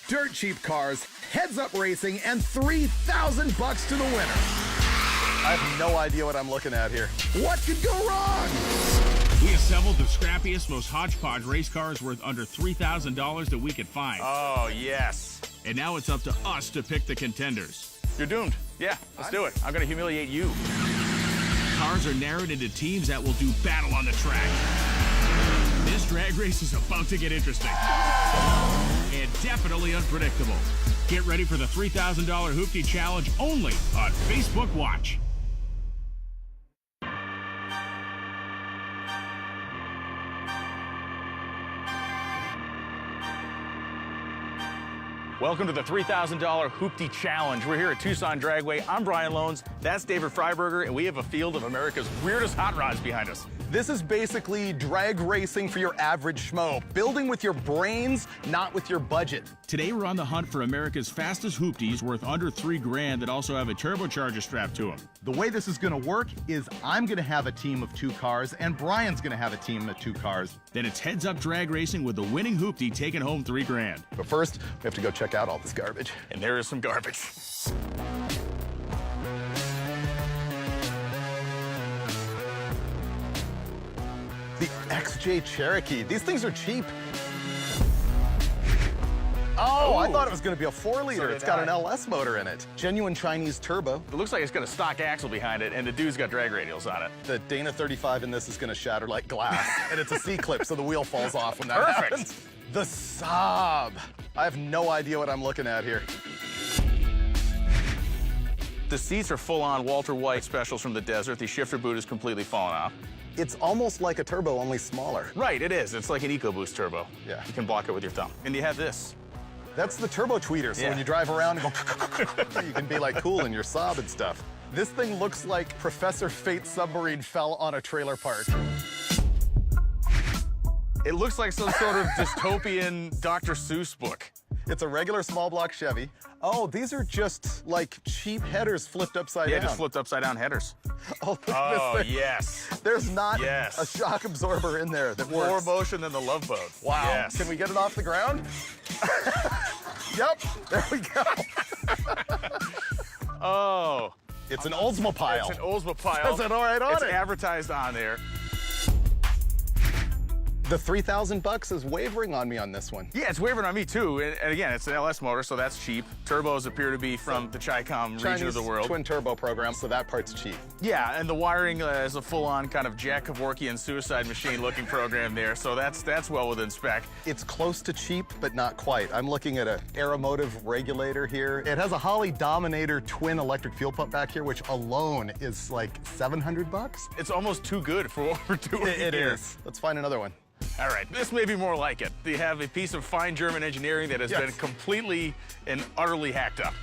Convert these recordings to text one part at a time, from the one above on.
dirt cheap cars, heads-up racing, and $3,000 to the winner. I have no idea what I'm looking at here. What could go wrong? We assembled the scrappiest, most hodgepodge race cars worth under $3,000 that we could find. Oh, yes. And now it's up to us to pick the contenders. You're doomed. Yeah, let's do it. I'm going to humiliate you. Cars are narrowed into teams that will do battle on the track. This drag race is about to get interesting. And definitely unpredictable. Get ready for the $3,000 Hoopty Challenge only on Facebook Watch. Welcome to the $3,000 Hoopty Challenge. We're here at Tucson Dragway. I'm Brian Loans. That's David Freiberger, and we have a field of America's weirdest hot rods behind us. This is basically drag racing for your average schmo. Building with your brains, not with your budget. Today we're on the hunt for America's fastest Hoopties worth under $3,000 that also have a turbocharger strapped to them. The way this is gonna work is I'm gonna have a team of 2 cars and Brian's gonna have a team of 2 cars. Then it's heads-up drag racing with the winning Hoopty taking home $3,000. But first, we have to go check out all this garbage. And there is some garbage. The XJ Cherokee. These things are cheap. Oh, I thought it was going to be a 4-liter. It's got an LS motor in it. Genuine Chinese turbo. It looks like it's got a stock axle behind it, and the dude's got drag radials on it. The Dana 35 in this is going to shatter like glass, and it's a C-clip, so the wheel falls off when that Perfect. happens. The Saab. I have no idea what I'm looking at here. The seats are full-on Walter White specials from the desert. The shifter boot is completely fallen off. It's almost like a turbo, only smaller. Right, it is. It's like an EcoBoost turbo. Yeah. You can block it with your thumb. And you have this. That's the turbo tweeter, so Yeah. when you drive around and go, you can be like cool in your Saab and stuff. This thing looks like Professor Fate's submarine fell on a trailer park. It looks like some sort of dystopian Dr. Seuss book. It's a regular small block Chevy. Oh, these are just like cheap headers flipped upside Yeah, down. just flipped upside down headers. Oh, look at Oh, this thing. yes. There's not Yes. a shock absorber in there that More works. motion than the Love Boat. Wow. Yes. Can we get it off the ground? Yep, there we go. Oh. It's an Oldsmobile. It's an Oldsmobile. Says it all right on it's it. advertised on there. The $3,000 is wavering on me on this one. Yeah, it's wavering on me too. And again, it's an LS motor, so that's cheap. Turbos appear to be from the Chi-Com region Chinese of the world. twin turbo program, so that part's cheap. Yeah, and the wiring is a full-on kind of Jack Kevorkian suicide machine looking program there, so that's well within spec. It's close to cheap, but not quite. I'm looking at an Aeromotive regulator here. It has a Holley Dominator twin electric fuel pump back here, which alone is like $700. It's almost too good for what we're doing It here. is. Let's find another one. All right, this may be more like it. They have a piece of fine German engineering that has Yes. been completely and utterly hacked up.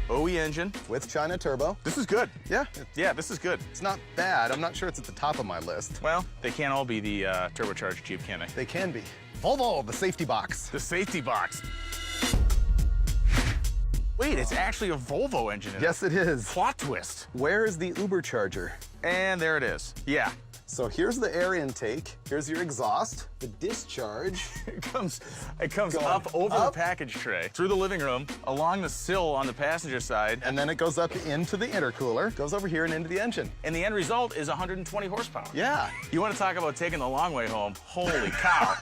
OE engine. With China turbo. This is good. Yeah, Yeah, this is good. it's not bad. I'm not sure it's at the top of my list. Well, they can't all be the turbocharged Jeep, can they? They can be. Volvo, the safety box. The safety box. Wait, it's actually a Volvo engine in it. Yes, it is. Plot twist. Where is the Uber charger? And there it is. Yeah. So here's the air intake. Here's your exhaust. The discharge. It comes Going up over up. the package tray, through the living room, along the sill on the passenger side, And then it goes up into the intercooler, goes over here and into the engine. and the end result is 120 horsepower. Yeah. You want to talk about taking the long way home? Holy cow.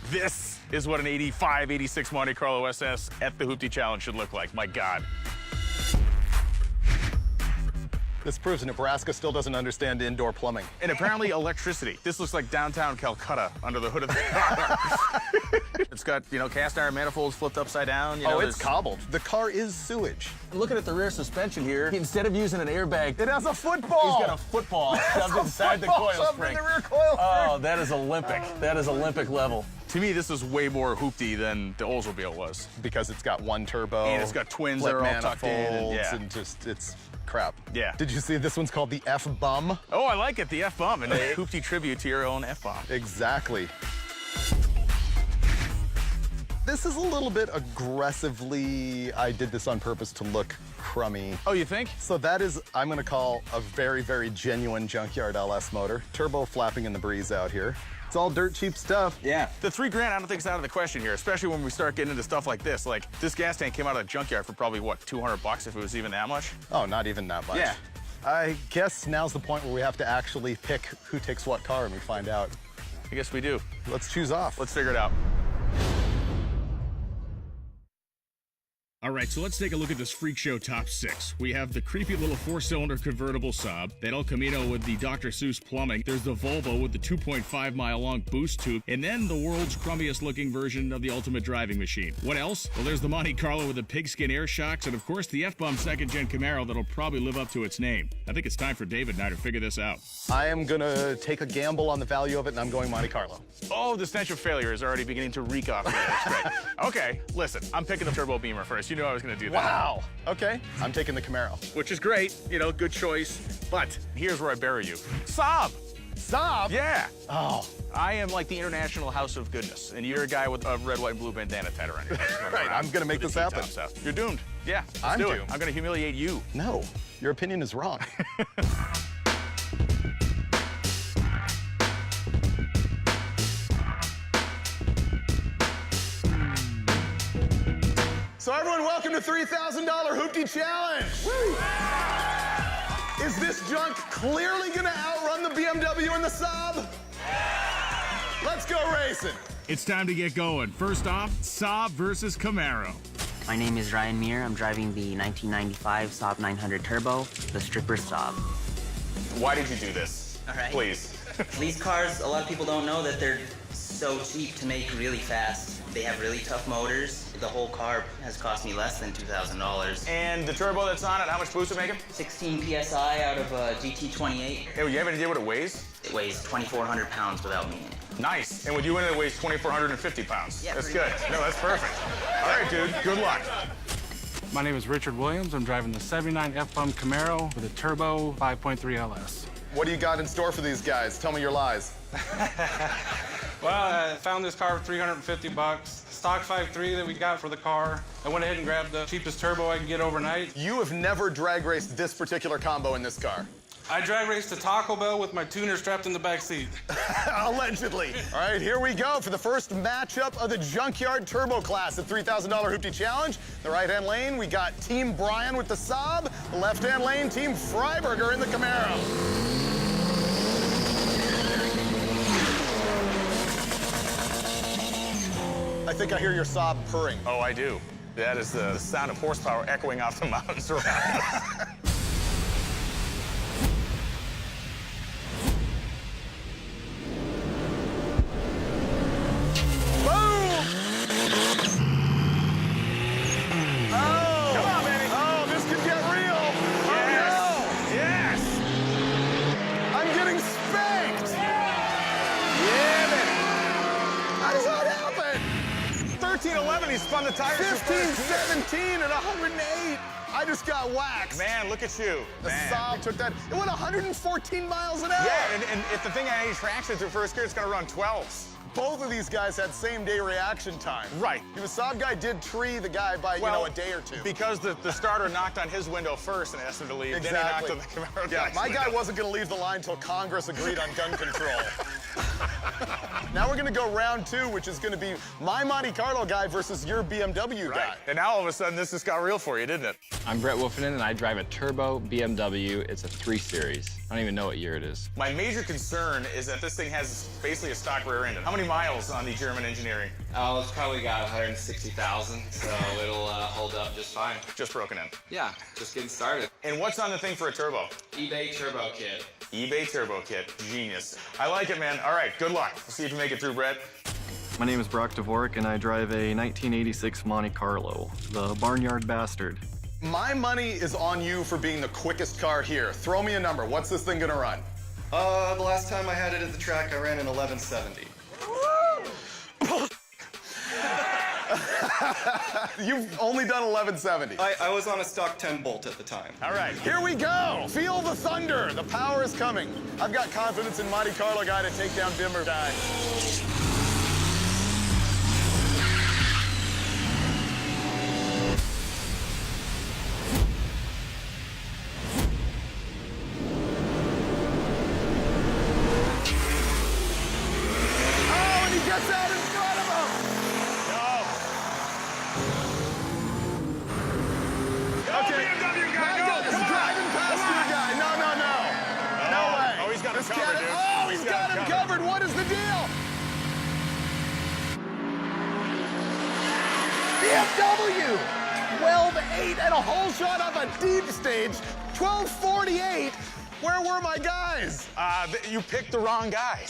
This is what an 85, 86 Monte Carlo SS at the Hoopty Challenge should look like. My God. This proves Nebraska still doesn't understand indoor plumbing. And apparently electricity. This looks like downtown Calcutta under the hood of the car. It's got, you know, cast iron manifolds flipped upside down. You know, It's cobbled. The car is sewage. Looking at the rear suspension here, instead of using an airbag, It has a football. he's got a football shoved inside the Football coil shoved spring. in the rear coil spring. Oh, that is Olympic. That is Olympic level. To me, this is way more hoopty than the Oldsmobile was. Because it's got one turbo. And it's got twins flip that are all tucked in, and manifolds, yeah. and just, it's crap. Yeah. Did you see this one's called the F-Bum? Oh, I like it, the F-bomb, and a hoopty tribute to your own F-bomb. Exactly. This is a little bit aggressively, I did this on purpose to look crummy. Oh, you think? So that is, I'm gonna call a very, very genuine junkyard LS motor. Turbo flapping in the breeze out here. It's all dirt cheap stuff. Yeah. The $3 grand, I don't think it's out of the question here, especially when we start getting into stuff like this. Like, this gas tank came out of the junkyard for probably, what, 200 bucks if it was even that much? Oh, not even that much. Yeah. I guess now's the point where we have to actually pick who takes what car and we find out. I guess we do. Let's choose off. Let's figure it out. All right, so let's take a look at this freak show top 6. We have the creepy little 4-cylinder convertible Saab, that El Camino with the Dr. Seuss plumbing. There's the Volvo with the 2.5-mile-long boost tube, and then the world's crummiest looking version of the ultimate driving machine. What else? Well, there's the Monte Carlo with the pigskin air shocks, and of course the F-bomb 2nd-gen Camaro that'll probably live up to its name. I think it's time for David and I to figure this out. I am gonna take a gamble on the value of it, and I'm going Monte Carlo. Oh, the stench of failure is already beginning to reek off me. That's great. Okay, listen, I'm picking the turbo beamer first. You knew I was gonna do that. Wow. Okay, I'm taking the Camaro. Which is great, you know, good choice. But here's where I bury you. Saab! Saab? Yeah. Oh. I am like the international house of goodness, and you're a guy with a red, white, and blue bandana tied around your head. Right, I'm gonna make this happen. You're doomed. Yeah, I'm do it. doomed. I'm gonna humiliate you. No, your opinion is wrong. So everyone, welcome to $3,000 Hoopty Challenge. Woo! Is this junk clearly gonna outrun the BMW and the Saab? Let's go racing. It's time to get going. First off, Saab versus Camaro. My name is Ryan Muir. I'm driving the 1995 Saab 900 Turbo, the Stripper Saab. Why did you do this? All right. Please. These cars, a lot of people don't know that they're so cheap to make really fast. They have really tough motors. The whole car has cost me less than $2,000. And the turbo that's on it, how much boost it making? 16 PSI out of a GT28. Hey, you have any idea what it weighs? It weighs 2,400 pounds without me in it. Nice. And with you in it, it weighs 2,450 pounds. Yeah, that's pretty good. much. No, that's perfect. All right, dude. Good luck. My name is Richard Williams. I'm driving the 79 F-Bomb Camaro with a turbo 5.3 LS. What do you got in store for these guys? Tell me your lies. Well, I found this car for 350 bucks. Stock 5.3 that we got for the car. I went ahead and grabbed the cheapest turbo I could get overnight. You have never drag raced this particular combo in this car. I drag raced to Taco Bell with my tuner strapped in the back seat. Allegedly. All right, here we go for the first matchup of the Junkyard Turbo class, the $3,000 Hoopty Challenge. The right-hand lane, we got Team Brian with the Saab. The left-hand lane, Team Freiberger in the Camaro. I think I hear your Saab purring. Oh, I do. That is the sound of horsepower echoing off the mountains around us. He spun the tires. 15, 17, and 108. I just got waxed. Man, look at you. The Saab took that. It went 114 miles an hour. Yeah, and if the thing had any traction through first gear, it's going to run 12s. Both of these guys had same-day reaction time. Right. The Saab guy did tree the guy by, a day or two. Because the starter knocked on his window first and asked him to leave. Exactly. Then he knocked on the Camaro Yeah, my window. guy wasn't going to leave the line until Congress agreed on gun control. Now we're going to go round 2, which is going to be my Monte Carlo guy versus your BMW guy. And now all of a sudden, this just got real for you, didn't it? I'm Brett Wolfenden, and I drive a turbo BMW. It's a 3 Series. I don't even know what year it is. My major concern is that this thing has basically a stock rear end. How many miles on the German engineering? Oh, it's probably got 160,000, so it'll hold up just fine. Just broken in. Yeah, just getting started. And what's on the thing for a turbo? eBay Turbo Kit. eBay Turbo Kit. Genius. I like it, man. All right, good luck. We'll see if you make it through, Brett. My name is Brock Dvorak, and I drive a 1986 Monte Carlo, the Barnyard Bastard. My money is on you for being the quickest car here. Throw me a number. What's this thing going to run? The last time I had it at the track, I ran an 1170. You've only done 1170. I was on a stock 10 Bolt at the time. All right, here we go. Feel the thunder. The power is coming. I've got confidence in Monte Carlo guy to take down Dim or Die. got him covered. What is the deal? BMW 12.8 and a whole shot off a deep stage. 12.48. Where were my guys? You picked the wrong guys.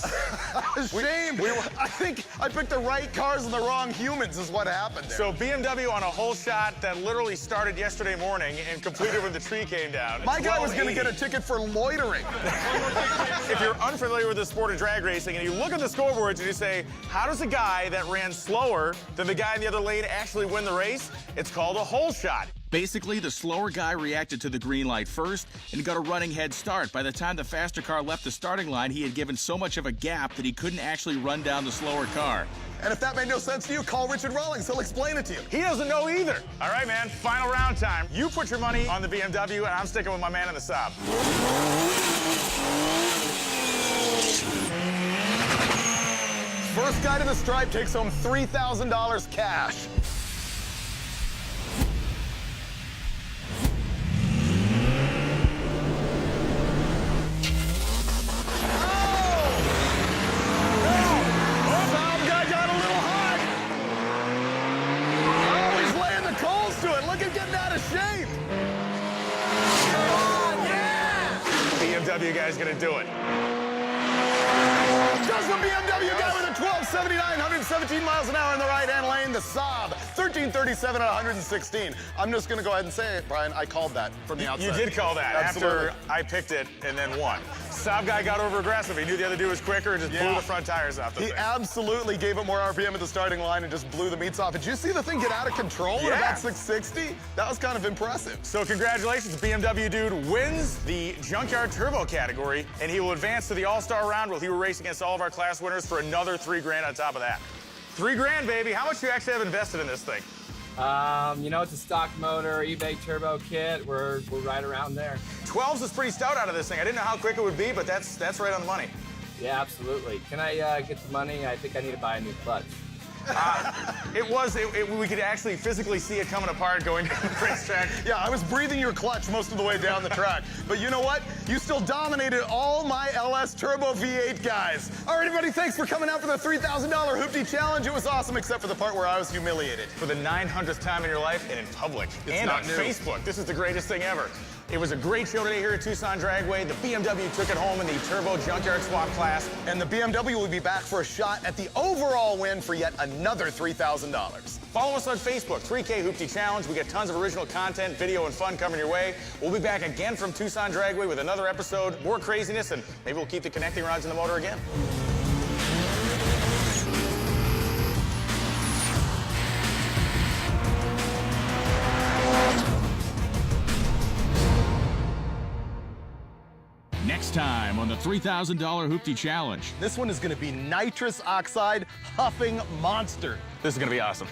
Shame. I think I picked the right cars and the wrong humans is what happened there. So BMW on a whole shot that literally started yesterday morning and completed when the tree came down. My guy was going to get a ticket for loitering. If you're unfamiliar with the sport of drag racing and you look at the scoreboards and you say, how does a guy that ran slower than the guy in the other lane actually win the race? It's called a hole shot. Basically, the slower guy reacted to the green light first and got a running head start. By the time the faster car left the starting line, he had given so much of a gap that he couldn't actually run down the slower car. And if that made no sense to you, call Richard Rawlings. He'll explain it to you. He doesn't know either. All right, man, final round time. You put your money on the BMW, and I'm sticking with my man in the Saab. First guy to the stripe takes home $3,000 cash. BMW guy's gonna do it. Just the BMW guy with a 1279, 117 miles an hour in the right-hand lane. The Saab, 1337 at 116. I'm just gonna go ahead and say it, Brian. I called that from the outside. You did call that. Absolutely. After I picked it and then won. Saab guy got over aggressive. He knew the other dude was quicker and just blew the front tires off the thing. He absolutely gave it more RPM at the starting line and just blew the meats off. Did you see the thing get out of control at about 660? That was kind of impressive. So congratulations, the BMW dude wins the Junkyard Turbo category, and he will advance to the All-Star round where he will race against all of our class winners for another $3 grand on top of that. $3 grand, baby. How much do you actually have invested in this thing? You know, it's a stock motor, eBay turbo kit. We're right around there. 12s is pretty stout out of this thing. I didn't know how quick it would be, but that's right on the money. Yeah, absolutely. Can I get the money? I think I need to buy a new clutch. We could actually physically see it coming apart going down the racetrack. Yeah, I was breathing your clutch most of the way down the track. But you know what? You still dominated all my LS Turbo V8 guys. All right, everybody, thanks for coming out for the $3,000 Hoopty Challenge. It was awesome, except for the part where I was humiliated. For the 900th time in your life and in public. And not on new. Facebook. This is the greatest thing ever. It was a great show today here at Tucson Dragway. The BMW took it home in the Turbo Junkyard Swap class. And the BMW will be back for a shot at the overall win for yet another $3,000. Follow us on Facebook, 3K Hoopty Challenge. We got tons of original content, video, and fun coming your way. We'll be back again from Tucson Dragway with another episode, more craziness, and maybe we'll keep the connecting rods in the motor again. Next time on the $3,000 Hoopty Challenge. This one is going to be nitrous oxide huffing monster. This is going to be awesome.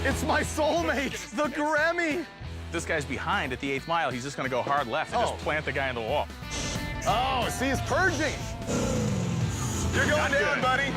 It's my soulmate, the Grammy. This guy's behind at the 8th mile. He's just going to go hard left and just plant the guy in the wall. Oh, see, he's purging. You're going down, buddy.